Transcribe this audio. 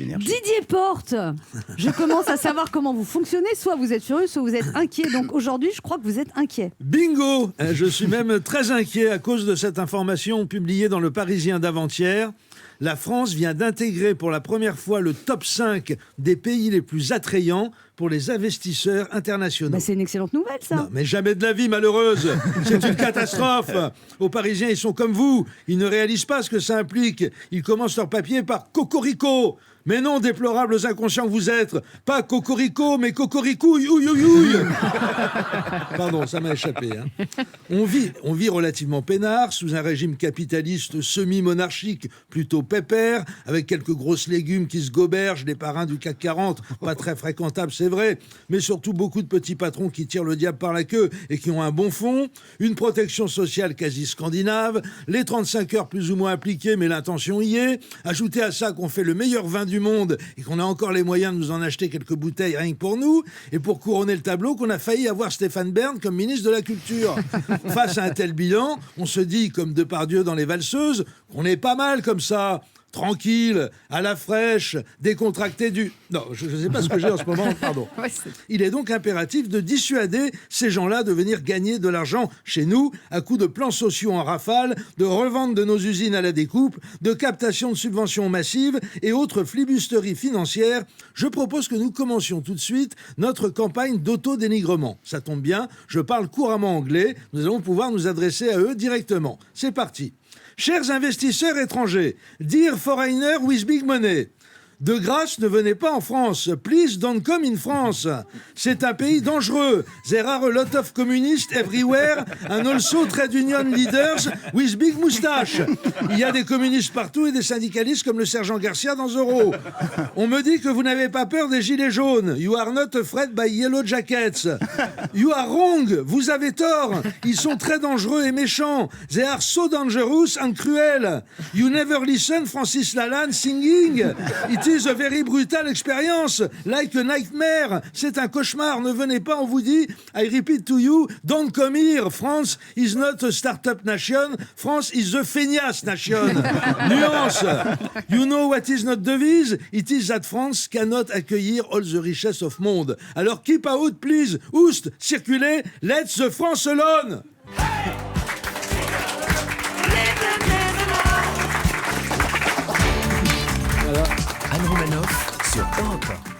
l'énergie. Didier Porte, je commence à savoir comment vous fonctionnez. Soit vous êtes furieux, soit vous êtes inquiet. Donc aujourd'hui, je crois que vous êtes inquiet. Bingo! Je suis même très inquiet à cause de cette information publiée dans Le Parisien d'avant-hier. La France vient d'intégrer pour la première fois le top 5 des pays les plus attrayants pour les investisseurs internationaux. Bah, c'est une excellente nouvelle, ça. Non, mais jamais de la vie, malheureuse. C'est une catastrophe. Aux Parisiens, ils sont comme vous. Ils ne réalisent pas ce que ça implique. Ils commencent leur papier par cocorico. Mais non, déplorables inconscients que vous êtes. Pas cocorico, mais cocoricouille. Ouille, ouille, ouille. Pardon, ça m'a échappé. Hein. On vit relativement peinard, sous un régime capitaliste semi-monarchique, plutôt pépère, avec quelques grosses légumes qui se gobergent, des parrains du CAC 40, pas très fréquentables, c'est vrai, mais surtout beaucoup de petits patrons qui tirent le diable par la queue et qui ont un bon fond, une protection sociale quasi scandinave, les 35 heures plus ou moins appliquées, mais l'intention y est. Ajoutez à ça qu'on fait le meilleur vin du monde et qu'on a encore les moyens de nous en acheter quelques bouteilles rien que pour nous, et pour couronner le tableau, qu'on a failli avoir Stéphane Bern comme ministre de la Culture. Face à un tel bilan, on se dit, comme Depardieu dans Les Valseuses, qu'on est pas mal comme ça. Tranquille, à la fraîche, décontracté du... Non, je ne sais pas ce que j'ai en ce moment, pardon. Il est donc impératif de dissuader ces gens-là de venir gagner de l'argent chez nous à coups de plans sociaux en rafale, de revente de nos usines à la découpe, de captation de subventions massives et autres flibusteries financières. Je propose que nous commencions tout de suite notre campagne d'autodénigrement. Ça tombe bien, je parle couramment anglais, nous allons pouvoir nous adresser à eux directement. C'est parti. Chers investisseurs étrangers, dear foreigner with big money, de grâce, ne venez pas en France. Please don't come in France. C'est un pays dangereux. There are a lot of communists everywhere and also trade union leaders with big moustaches. Il y a des communistes partout et des syndicalistes comme le sergent Garcia dans Zorro. On me dit que vous n'avez pas peur des gilets jaunes. You are not afraid by yellow jackets. You are wrong. Vous avez tort. Ils sont très dangereux et méchants. They are so dangerous and cruel. You never listen Francis Lalanne singing. It is a very brutal experience, like a nightmare. C'est un cauchemar, ne venez pas, on vous dit. I repeat to you, don't come here. France is not a start-up nation. France is the feignasse nation. Nuance. You know what is not devise? It is that France cannot accueillir all the richesse of monde. Alors keep out, please. Oust, circulez. Let the France alone. Anne Romanoff sur Europe 1.